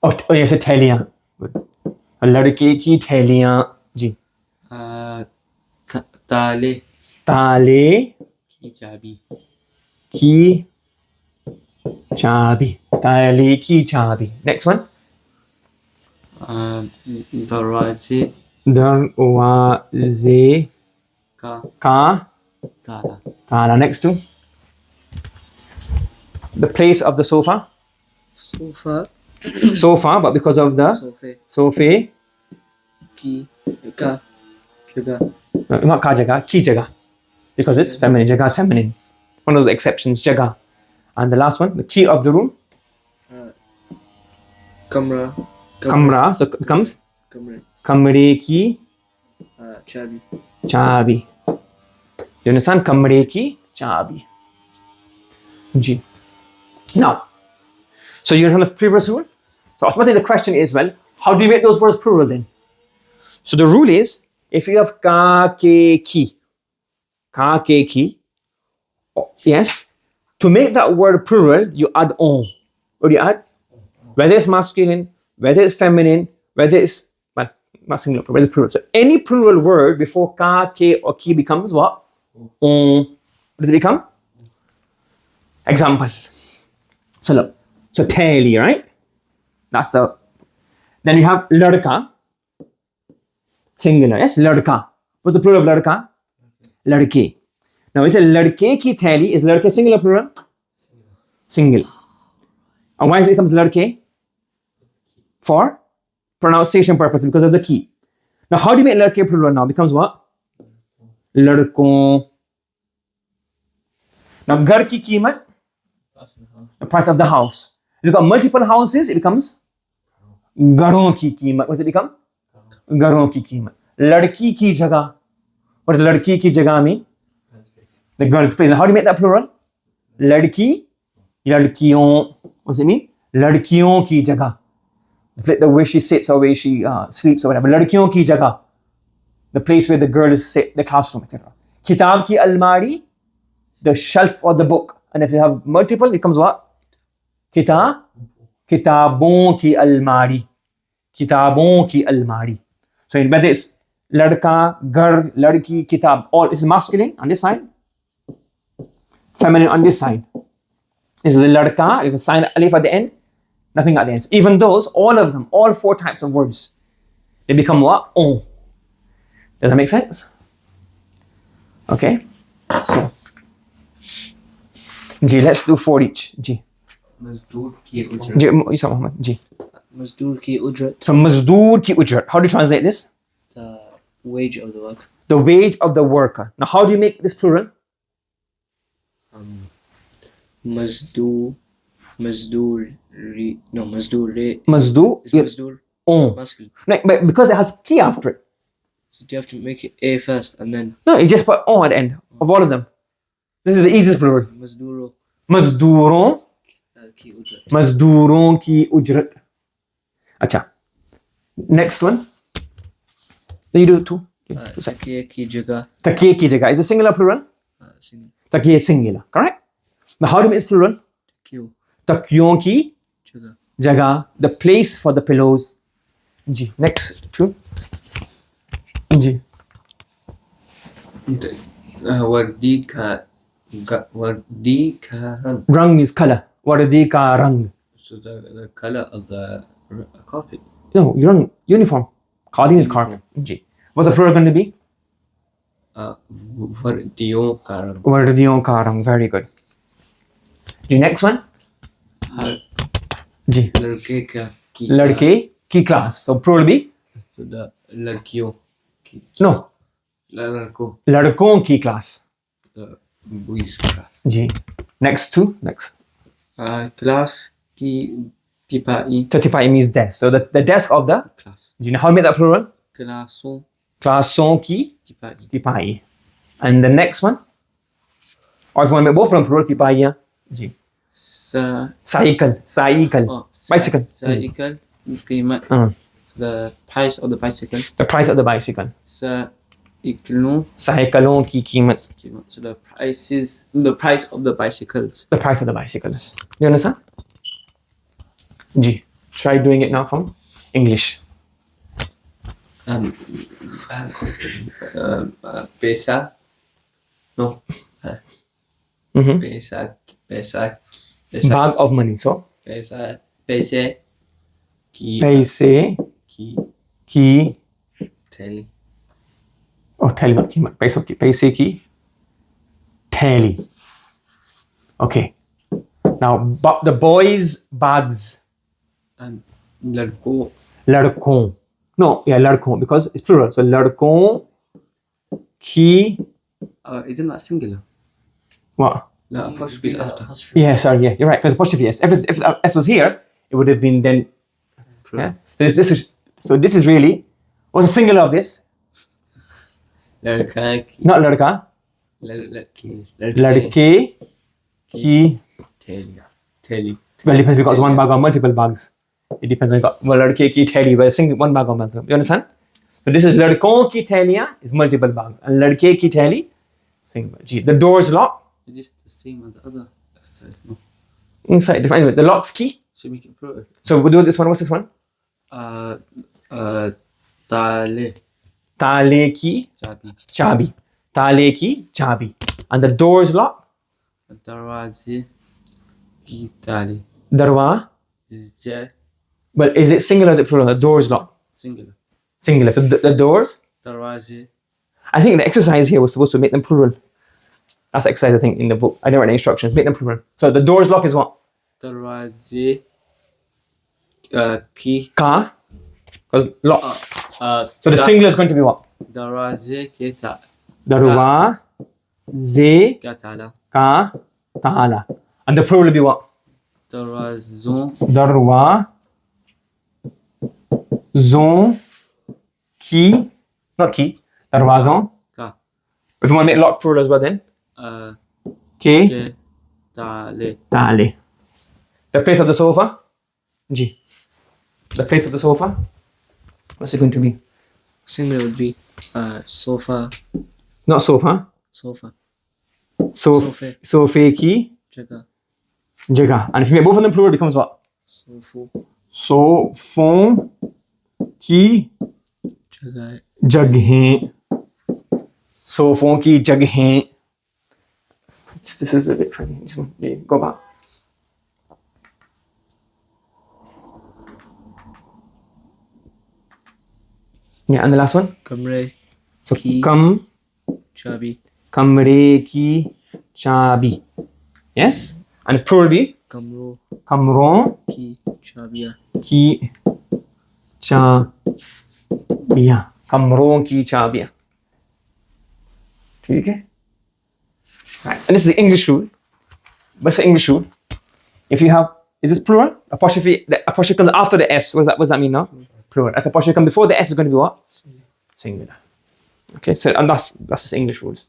Speaker 1: Oh yes, theliyan. Good. Ladke ki theliyan. Ji.
Speaker 2: Tale.
Speaker 1: Tale.
Speaker 2: Ki chabi.
Speaker 1: Ki chabi. Tale ki chabi. Next one.
Speaker 2: Darwaze.
Speaker 1: darwaze
Speaker 2: ka
Speaker 1: ka
Speaker 2: tala.
Speaker 1: tala. Next to the place of the sofa.
Speaker 2: Sofa
Speaker 1: Sofa, but because of the
Speaker 2: sofa
Speaker 1: sofa,
Speaker 2: ki ka jaga
Speaker 1: not ka jaga, ki jaga, because it's feminine. Jaga is feminine. One of those exceptions, jaga. And the last one, the key of the room,
Speaker 2: kamra
Speaker 1: kamra. So it becomes
Speaker 2: kamre
Speaker 1: kamre ki
Speaker 2: chabi
Speaker 1: chabi. You understand? Kamre ki chabi. Ji. Now, so you understand the previous rule? So automatically the question is, well, how do you make those words plural then? So the rule is, if you have ka ke ki, yes, to make that word plural, you add on. What do you add? Whether it's masculine, whether it's feminine, whether it's not singular, whether it's plural. So any plural word before ka, ke, or ki becomes what? On. What does it become? Example. So look. So teli, right? That's the. Then we have ladka. Singular, yes? Ladka. What's the plural of ladka? Ladke. Now it's a ladke ki theli. Is ladke singular plural? Single. And why does it become ladke? For pronunciation purposes, because of the ki. Now how do you make ladke plural now? Becomes what? Ladkon. Now gar ki कीमत, the price of the house. If you've got multiple houses, it becomes garon ki कीमत. What does it become? Garon ki कीमत. Ladki ki jagah. What does ladki ki jagah mean? The girl's place. Now, how do you make that plural? Ladki, ladkiyon. What does it mean? Ladkiyon ki jagah. The way she sits or where she sleeps or whatever. Ladkiyon ki jagah. The place where the girl is sit, the classroom, etc. Kitab ki almari, the shelf or the book. And if you have multiple, it becomes what? Kitab, kitabon ki almari. Kitabon ki almari. So whether it's ladka, gar, ladki, kitab, all is masculine on this side, feminine on this side. This is the ladka, if you sign alif at the end, nothing at the end. So even those, all of them, all four types of words, they become what? On. Does that make sense? Okay. So, Ji, let's do four each. Ji.
Speaker 2: mazdur ki ujrat
Speaker 1: Ji, Isa Muhammad. Ji.
Speaker 2: mazdur ki ujrat
Speaker 1: So, mazdur ki ujrat. How do you translate this?
Speaker 2: the wage of the work
Speaker 1: The wage of the worker. Now, how do you make this plural?
Speaker 2: mazdur mazdur
Speaker 1: Mazdur.
Speaker 2: is mazdur
Speaker 1: On.
Speaker 2: masculine,
Speaker 1: No, but because it has ki after it.
Speaker 2: so do you have to make it a first and then
Speaker 1: No, you just put on at the end of all of them. This is the easiest plural.
Speaker 2: mazduro
Speaker 1: Mazduron.
Speaker 2: ki ujrat
Speaker 1: Mazduron ki ujrat. Acha. Next one. Then you do two.
Speaker 2: takiya ki jaga
Speaker 1: Takiye ki jagah. Is it singular plural?
Speaker 2: single
Speaker 1: Takiye is singular. Correct? Now, how do you make this plural?
Speaker 2: takyo
Speaker 1: Takyon ki
Speaker 2: jaga
Speaker 1: jagah. The place for the pillows. Ji. Next two. Ji.
Speaker 2: wardi ka rang.
Speaker 1: Rang is color. Wardi ka rang.
Speaker 2: So the color of the carpet.
Speaker 1: No, rang. Uniform. Qadin is carpet. Ji. What's the plural going to be?
Speaker 2: Wardiyon ka rang.
Speaker 1: Wardiyon ka rang. Very good. The next one. Ji.
Speaker 2: Ladke ka ki
Speaker 1: Ladke ki class. So plural be?
Speaker 2: So the ladkiyon ki
Speaker 1: No.
Speaker 2: ladko
Speaker 1: Ladkon ki class.
Speaker 2: the boys ka.
Speaker 1: Ji. Next two. Next.
Speaker 2: Class ki tipai
Speaker 1: Tatipai means desk. So the desk of the.
Speaker 2: class.
Speaker 1: Do you know how to make that plural?
Speaker 2: Classon
Speaker 1: Classon ki
Speaker 2: tipai.
Speaker 1: tipai. And the next one. Or if you want to make both of them plural, tipai. Yeah. Ji.
Speaker 2: Sa
Speaker 1: Cycle. Bicycle.
Speaker 2: Cycle qimat. The price of the bicycle.
Speaker 1: The price of the bicycle.
Speaker 2: Sa iklon.
Speaker 1: Cyclon ki कीमत.
Speaker 2: So the price of the bicycles.
Speaker 1: The price of the bicycles. You understand? Ji. Try doing it now from English.
Speaker 2: Pesa. No.
Speaker 1: Mm-hmm.
Speaker 2: Pesa.
Speaker 1: Bag of money. So.
Speaker 2: Paise ki
Speaker 1: Paise
Speaker 2: ki
Speaker 1: ki
Speaker 2: Tally.
Speaker 1: Oh, theli मत कीमत पैसे की theli. Okay. Now the boys' bags.
Speaker 2: And ladko.
Speaker 1: लड़कों. No, yeah, लड़कों because it's plural. So लड़कों की
Speaker 2: Isn't that singular?
Speaker 1: what?
Speaker 2: No, apostrophe is after.
Speaker 1: Yeah, sorry, yeah, you're right. Because apostrophe S. If S was here, it would have been then. Yeah. So this is really what's the singular of this?
Speaker 2: Ladka ki.
Speaker 1: Not लड़का.
Speaker 2: Ladki.
Speaker 1: लड़के की.
Speaker 2: Tally.
Speaker 1: Well, it depends. We got one bag or multiple bags. It depends. We got लड़के की थैली, but single one bag or multiple. You understand? So this is लड़कों की थैलियाँ is multiple bags, and लड़के की थैली single. Gee, the door's locked.
Speaker 2: It's just the same as the other exercise, no?
Speaker 1: Inside, define it. The lock's key.
Speaker 2: So make it plural.
Speaker 1: So we'll do this one. What's this one?
Speaker 2: Tale.
Speaker 1: ताले की
Speaker 2: Chabi.
Speaker 1: चाबी. ताले की चाबी. And the door's locked.
Speaker 2: Darwaze ki tali.
Speaker 1: दरवा.
Speaker 2: Z.
Speaker 1: Well, is it singular or is it plural? The door's locked.
Speaker 2: Singular.
Speaker 1: Singular. So the doors.
Speaker 2: Darwaze.
Speaker 1: I think the exercise here was supposed to make them plural. That's the exercise I think in the book. I didn't write any instructions. Make them plural. So the door's lock is what?
Speaker 2: Darwaze. Ki.
Speaker 1: Ka. Because lock. So the
Speaker 2: da-
Speaker 1: singular is going to be what?
Speaker 2: Darwaze ki ta.
Speaker 1: Darwa. Ze.
Speaker 2: Ka tala.
Speaker 1: Ka. Taala. And the plural will be what?
Speaker 2: Darwazon.
Speaker 1: Darwa. Zon. Ki. Not ki. Darwazon.
Speaker 2: Ka.
Speaker 1: If you want to make lock plural as well then. Ke.
Speaker 2: Ke tale.
Speaker 1: Taale. The place of the sofa. Ji. The place of the sofa. What's it going to be?
Speaker 2: Singular would be sofa.
Speaker 1: Not sofa.
Speaker 2: Sofa.
Speaker 1: Sofe. Sofe ki.
Speaker 2: Jaga.
Speaker 1: Jagah. And if you make both of them plural, it becomes what?
Speaker 2: Sofu.
Speaker 1: Sofon ki
Speaker 2: Jaga.
Speaker 1: jaghein. Sofon ki jaghein. This is a bit funny. Just go back. Yeah, and the last one.
Speaker 2: Kamre.
Speaker 1: So
Speaker 2: Ki.
Speaker 1: kamre
Speaker 2: Chabi.
Speaker 1: ki chabi. Yes? And plural be
Speaker 2: Kamro.
Speaker 1: kamron
Speaker 2: Ki chabiya.
Speaker 1: ki chabiya. Kamron ki chabiya. Okay? Right. And this is the English rule. What's the English rule? If you have, is this plural? Apostrophe, the apostrophe comes after the S. What does that mean now? Plural. If the apostrophe comes before the S, is going to be what? Singular. Okay, so and that's just English rules.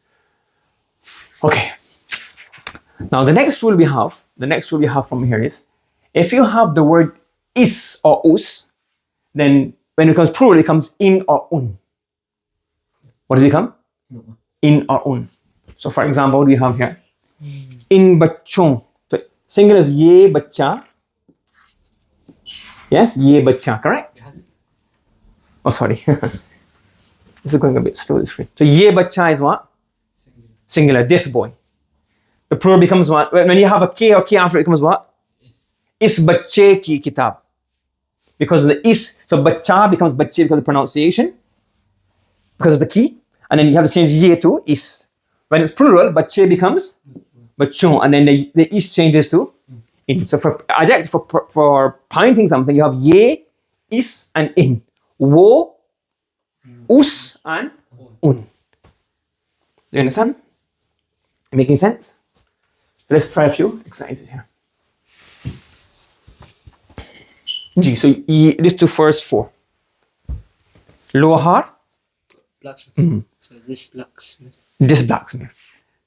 Speaker 1: Okay. Now the next rule we have from here is, if you have the word is or us, then when it becomes plural, it comes in or un. What does it become? In or un. So for example, what do we have here? In bachon. So singular is ye bacha. Yes, ye bacha, correct? Oh, sorry. This is going a bit slow, this screen. So ye bacha is what? Singular, this boy. The plural becomes what? When you have a K or K after it becomes what? Is bache ki kitab. Because of the is, so bacha becomes bache because of the pronunciation, because of the key, and then you have to change ye to is. When it's plural, bache becomes bachon, and then the is changes to in. So for adjective, for pointing something, you have ye, is, and in. Wo, us, and un. Do you understand? Making sense? Let's try a few exercises here. G, so these two first four. Lohar.
Speaker 2: Blacksmith. So this blacksmith.
Speaker 1: This blacksmith.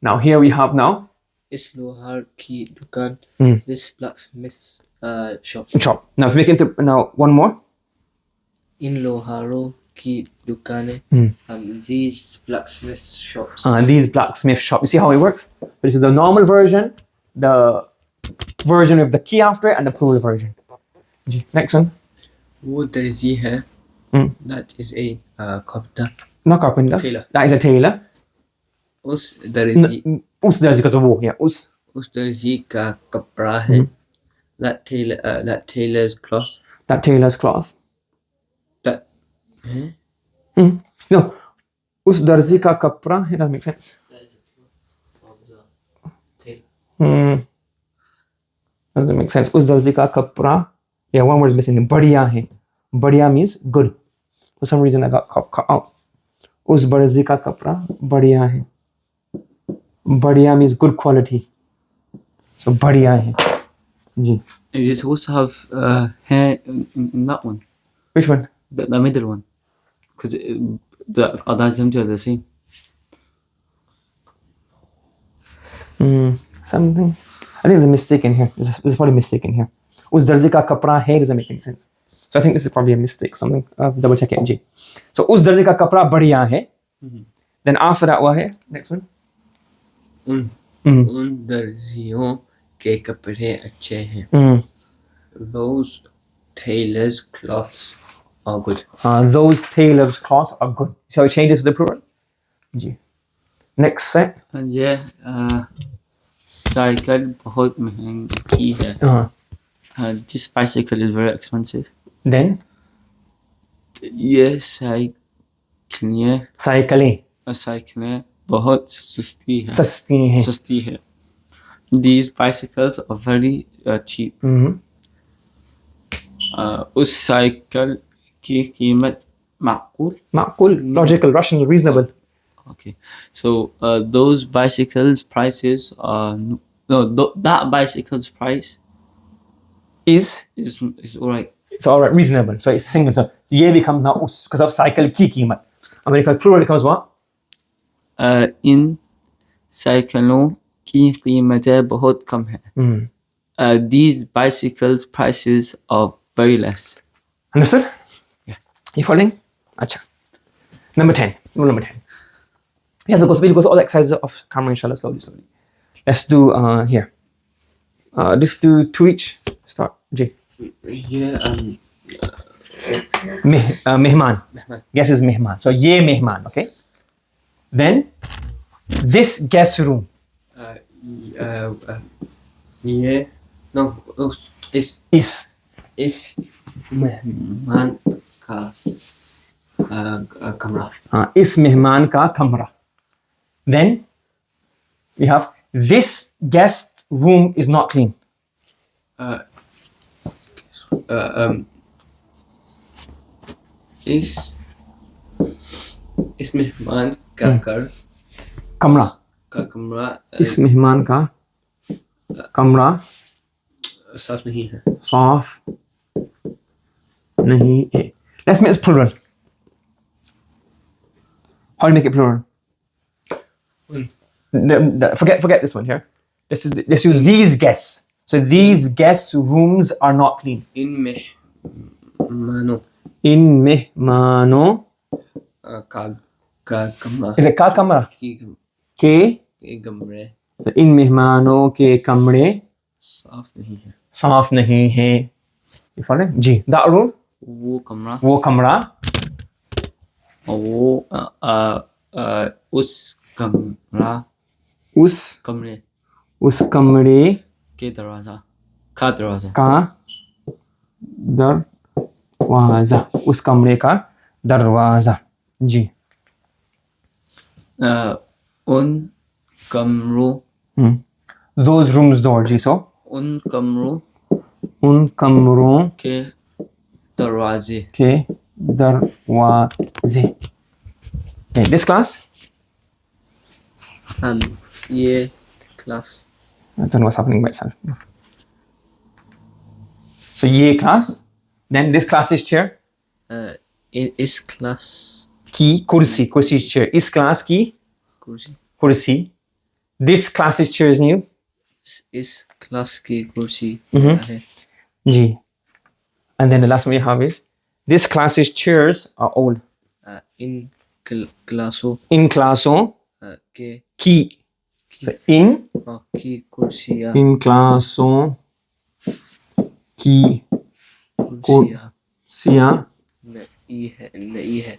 Speaker 1: Now here we have now.
Speaker 2: Is lohar ki dukan. This blacksmith's shop.
Speaker 1: Shop. Now if we make it into now one more.
Speaker 2: In loharo ki dukane. These blacksmith shops.
Speaker 1: These blacksmith shop. You see how it works? This is the normal version, the version with the key after it, and the plural version. G. Next one.
Speaker 2: Wo darzi hai. That is a carpenter.
Speaker 1: Not carpenter.
Speaker 2: Tailor.
Speaker 1: That is a tailor.
Speaker 2: Us darzi.
Speaker 1: Us darzi because of wo. Yeah. Us
Speaker 2: darzi ka kapra hai. That tailor's cloth.
Speaker 1: That tailor's cloth.
Speaker 2: That
Speaker 1: No, us darzi ka kapra. It doesn't make sense.
Speaker 2: That is a plus of the tail.
Speaker 1: Doesn't make sense. Us darzi ka kapra. Yeah, one word is missing. Badiya hai. Badiya means good. For some reason I got cut out. Us darzi ka kapra badiya hai. Badiya means good quality. So badiya hai. Ji.
Speaker 2: Is it supposed to have hair in that one?
Speaker 1: Which one?
Speaker 2: The middle one. Because the other adjectives are the same.
Speaker 1: Something. I think there's a mistake in here. There's probably a mistake in here. Us darzi ka kapra hai doesn't make any sense. So I think this is probably a mistake. Something. Double check it. Ji. So us darzi ka kapra badiya hai. Then after that what hai? Next one.
Speaker 2: उन दर्जियों के कपड़े अच्छे हैं. Those tailors' cloths are good.
Speaker 1: Those tailors' cloths are good. So it changes to the plural. Ji. Next set.
Speaker 2: And yeah, cycle बहुत महंगी है. This bicycle is very expensive.
Speaker 1: Then
Speaker 2: ये साइकिलें
Speaker 1: cycling.
Speaker 2: बहुत सस्ती है. These bicycles are very cheap. उस cycle की कीमत
Speaker 1: Ma'qul, logical, rational, reasonable.
Speaker 2: Okay, so those bicycles prices are that bicycle's price
Speaker 1: Is
Speaker 2: alright.
Speaker 1: It's all right, reasonable. So it's single. So ye becomes now us because of cycle ki कीमत. I mean, because plural becomes what?
Speaker 2: इन साइकिलों की कीमतें बहुत कम है. These bicycles prices are very less.
Speaker 1: Understood?
Speaker 2: Yeah.
Speaker 1: You following? Acha. Number 10. Rule number 10. We'll go through all the exercises of camera inshallah slowly. Let's do here. Let's do 2 each. Start. J.
Speaker 2: Yeah.
Speaker 1: Mehman. Guess is mehman. So ye mehman. Okay. Then this guest room.
Speaker 2: ये no इस मेहमान का कमरा.
Speaker 1: इस मेहमान का कमरा. Then we have this guest room is not clean.
Speaker 2: इस मेहमान का
Speaker 1: कमरा. इस मेहमान का कमरा
Speaker 2: साफ नहीं है.
Speaker 1: Let's make this plural. How do you make it plural? Forget this one here. Let's use these guests. So these guests' rooms are not clean.
Speaker 2: इन मेहमानों का कमरा.
Speaker 1: Is it का कमरा? के
Speaker 2: कमरे
Speaker 1: तो इन मेहमानों के कमरे
Speaker 2: साफ नहीं है.
Speaker 1: You follow? Ji. That room?
Speaker 2: वो कमरा वो उस कमरे के दरवाजा
Speaker 1: उस कमरे का दरवाजा. जी.
Speaker 2: उन कमरों
Speaker 1: Those rooms door. Ji. So
Speaker 2: उन कमरों
Speaker 1: के
Speaker 2: दरवाजे.
Speaker 1: Okay, this class?
Speaker 2: ये class.
Speaker 1: I don't know what's happening by itself. So ye class. Then this class is chair.
Speaker 2: इस class
Speaker 1: की कुर्सी is chair. Is class की कुर्सी. This class is chair is new.
Speaker 2: इस class की कुर्सी है.
Speaker 1: जी. And then the last one we have is this class's chairs are old.
Speaker 2: इन क्लासों के
Speaker 1: की. So in
Speaker 2: की कुर्सियाँ.
Speaker 1: इन क्लासों की कुर्सियाँ
Speaker 2: नई है.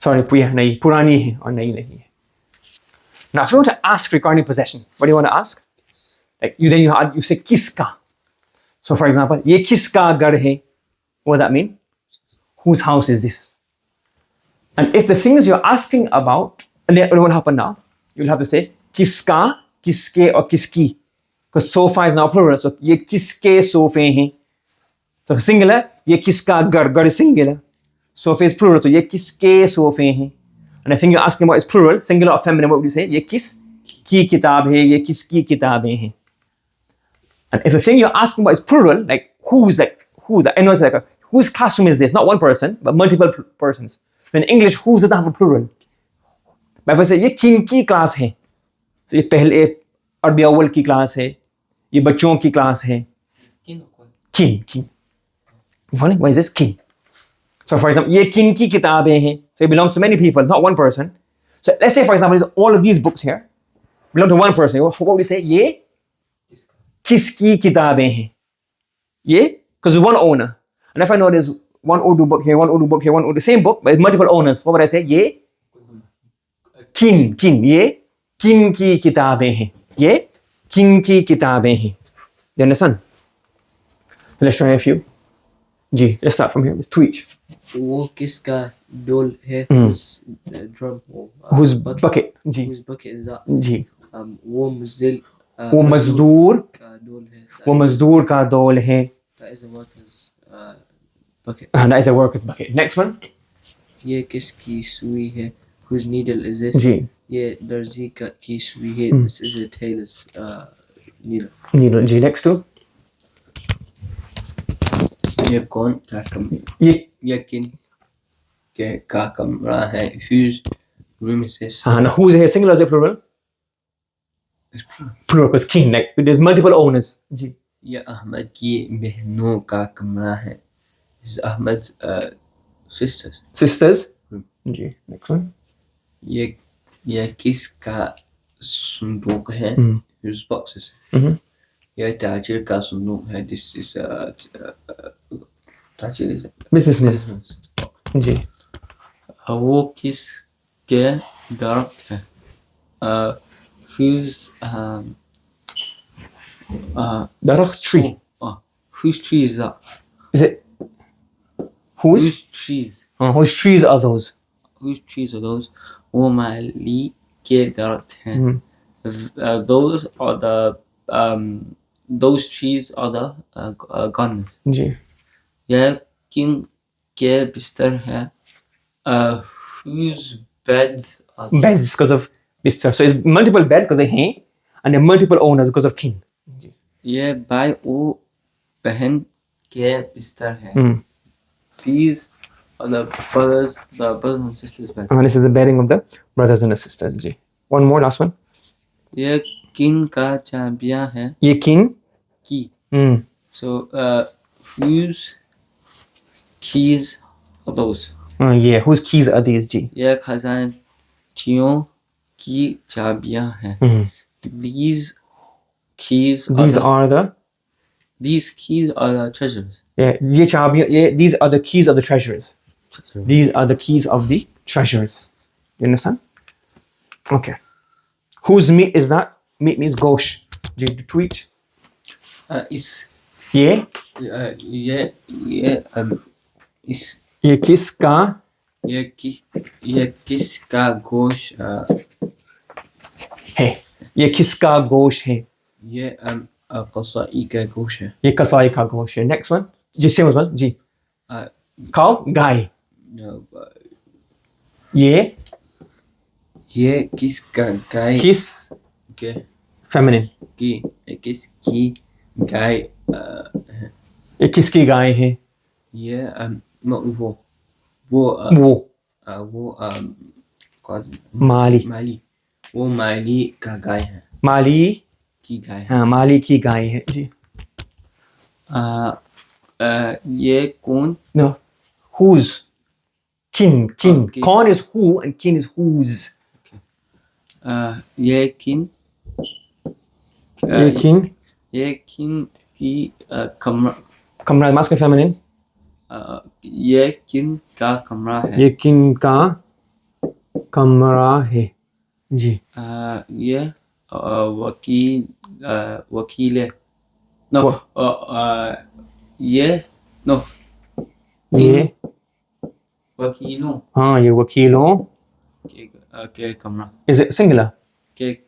Speaker 1: Sorry, नई पुरानी है और नई नहीं है. Now, if you want to ask regarding possession, what do you want to ask? Like you say kiska. So for example, ये किसका घर है? What does that mean? Whose house is this? And if the things you're asking about, and then what will happen now? You'll have to say किसका, किसके और किसकी. Because sofa is now plural. So ये किसके सोफे हैं? So singular, ये किसका घर, घर is singular. Sofa is plural. So ये किसके सोफे हैं? And the thing you're asking about is plural, singular or feminine. What would you say? ये किसकी किताब है? ये किसकी किताबें हैं? And if the thing you're asking about is plural, like who's, I know it's like whose classroom is this? Not one person, but multiple persons. So in English, whose doesn't have a plural. But if I say ये किन की class है? So ये पहले अरबी अव्वल की class है, ये बच्चों की क्लास है. किन. What is this? Kin. So for example, ये किन की किताबें हैं? So it belongs to many people, not one person. So let's say for example, all of these books here belong to one person. What would we say? ये किसकी किताबें हैं? ये, because there's one owner. And if I know there's one Urdu book here, one Urdu book here, one Urdu, same book, but it's multiple owners. What would I say? ये किन, ये किन की किताबें हैं? ये किन की किताबें हैं? You understand? So let's try a few. Ji, let's start from here. It's two each.
Speaker 3: वो किसका डोल है? Whose drum?
Speaker 1: Whose bucket? Ji.
Speaker 3: Whose bucket is that?
Speaker 1: जी.
Speaker 3: वो मजदूर
Speaker 1: वो मजदूर
Speaker 3: का डोल है.
Speaker 1: वो मजदूर का डोल है.
Speaker 3: That is a worker's bucket.
Speaker 1: That is a worker's bucket. Next one.
Speaker 3: ये किसकी सुई है? Whose needle is this?
Speaker 1: जी.
Speaker 3: ये दर्जी की सुई है. This is a tailor's needle.
Speaker 1: Needle. Ji. Next two.
Speaker 3: ये कौन का कम? ये किन के का कमरा है? Whose room is this?
Speaker 1: Now who's here? Singular or is it plural?
Speaker 3: It's plural.
Speaker 1: Plural, because king, like there's multiple owners. जी.
Speaker 3: ये अहमद की बहनों का कमरा है. This is Ahmed's sisters.
Speaker 1: Sisters. Ji. Next one.
Speaker 3: ये किसका संदूक है? Whose boxes? ये ताजिर का संदूक है. This is ताजिर is
Speaker 1: Businessman. जी.
Speaker 2: वो किसके दरख्त है? Whose
Speaker 1: दरख्त tree.
Speaker 2: whose tree is that?
Speaker 1: Is it whose?
Speaker 2: Whose trees?
Speaker 1: Whose trees are those?
Speaker 2: Whose trees are those? वो माली के दरख्त हैं. Those are the those trees are the gardeners.
Speaker 1: जी.
Speaker 2: यह किन के बिस्तर है? Whose beds are these?
Speaker 1: Beds because of Mr. So it's multiple beds because of him, and then multiple owners because of king. जी.
Speaker 2: ये भाई वो बहन के बिस्तर है. These are the brothers and sisters bed.
Speaker 1: And this is the bedding of the brothers and the sisters. Ji. One more, last one.
Speaker 2: ये किन का चाबियां है?
Speaker 1: ये king.
Speaker 2: Key. So whose keys are those?
Speaker 1: Yeah. Whose keys are these? जी.
Speaker 2: ये खजांचियों की चाबियां हैं. These keys
Speaker 1: These are the.
Speaker 2: These keys are the treasures.
Speaker 1: Yeah. ये चाबियां. Yeah. These are the keys of the treasures. These are the keys of the treasures. You understand? Okay. Whose meat is that? Meat means gosh. Ji. Tweet.
Speaker 3: इस
Speaker 1: ये
Speaker 3: इस
Speaker 1: ये किसका
Speaker 3: ये किसका गोश्त
Speaker 1: है? ये किसका गोश्त है?
Speaker 3: ये कसाई का गोश्त है.
Speaker 1: ये कसाई का गोश्त है. Next one. जी. Same one. जी. Cow. गाय. ये
Speaker 3: किसका गाय
Speaker 1: किस
Speaker 3: के
Speaker 1: feminine.
Speaker 3: किसकी गाय है?
Speaker 1: ये किसकी गाय है?
Speaker 3: ये
Speaker 1: माली.
Speaker 3: वो माली का गाय है.
Speaker 1: माली
Speaker 3: की गाय है.
Speaker 1: हाँ, माली की गाय है. जी.
Speaker 2: ये कौन?
Speaker 1: No. Whose? Kin.
Speaker 2: Okay.
Speaker 1: Con is who and kin is whose.
Speaker 2: ये किन
Speaker 1: ये kin.
Speaker 2: ये किन की कमरा
Speaker 1: कमरा masculine feminine.
Speaker 2: ये किन का कमरा है?
Speaker 1: ये किन का कमरा है? जी.
Speaker 2: ये वकील है. No. ये no.
Speaker 1: ये
Speaker 2: वकीलों
Speaker 1: हाँ ये वकीलों
Speaker 2: के कमरा
Speaker 1: is it singular
Speaker 2: के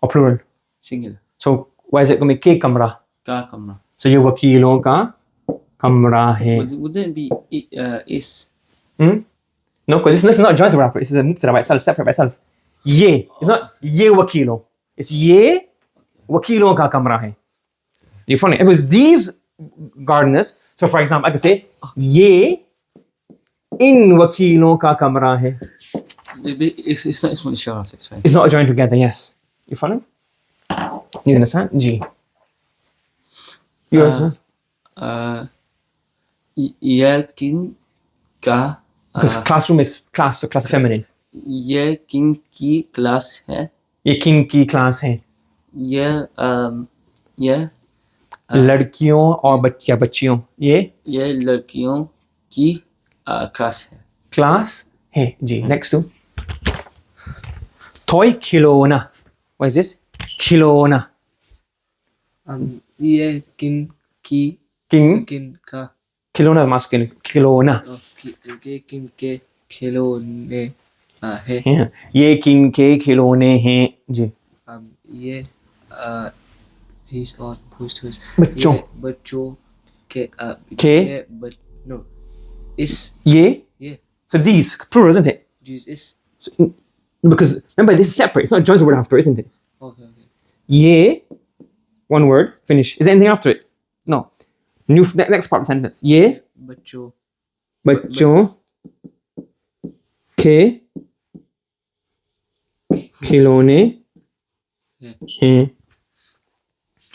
Speaker 1: or plural?
Speaker 2: singular
Speaker 1: So why is it going to be के कमरा?
Speaker 2: का कमरा.
Speaker 1: So ये वकीलों का कमरा है.
Speaker 2: Wouldn't it be is?
Speaker 1: No, because this is not a joint verb. This is a mubtada by itself, separate by itself. ये it's not ये वकीलों. It's ये वकीलों का कमरा है. You funny? If it was these gardeners, so for example, I could say ये इन वकीलों का कमरा है.
Speaker 2: It's not ism al-ishara.
Speaker 1: It's not joined together. Yes. You follow? You understand? G. You understand?
Speaker 2: ये किन का
Speaker 1: Because classroom is class, so class is feminine.
Speaker 2: ये किन की क्लास है.
Speaker 1: ये किन की क्लास है.
Speaker 2: ये
Speaker 1: लड़कियों और बच्चियों. ये
Speaker 2: लड़कियों की क्लास है.
Speaker 1: क्लास है. जी. Next to toy खिलौना. What is this? खिलौना.
Speaker 3: ये किन का
Speaker 1: खिलौना masculine. खिलौना.
Speaker 3: ये किन के खिलौने है.
Speaker 1: ये किन के खिलौने हैं. जी.
Speaker 3: ये these are supposed to बच्चों के no is
Speaker 1: ये.
Speaker 3: yeah
Speaker 1: So these plural, isn't it?
Speaker 3: these is
Speaker 1: So, because remember this is separate. It's not a joint word after, isn't it?
Speaker 3: okay.
Speaker 1: Ye, one word, finish. Is there anything after it? No. Next part of the sentence. Ye, बच्चों के खिलौने हैं.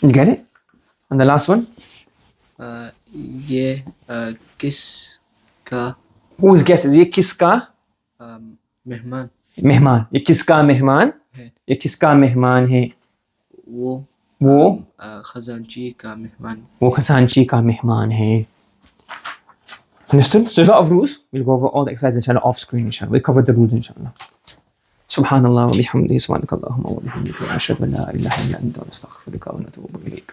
Speaker 1: You get it? And the last one?
Speaker 3: ये किसका
Speaker 1: Whose guess is? ये किसका
Speaker 3: मेहमान
Speaker 1: मेहमान. ये किसका मेहमान?
Speaker 3: है.
Speaker 1: ये किसका मेहमान है? वो
Speaker 3: खजांची का मेहमान.
Speaker 1: वो खजांची का मेहमान है. Understood? So a lot of rules. We'll go over all the exercises inshallah off screen inshallah. We'll cover the rules inshallah. سبحان الله وبحمده سبحانك اللهم وبحمدك أشهد أن لا إله إلا أنت أستغفرك ونتوب إليك.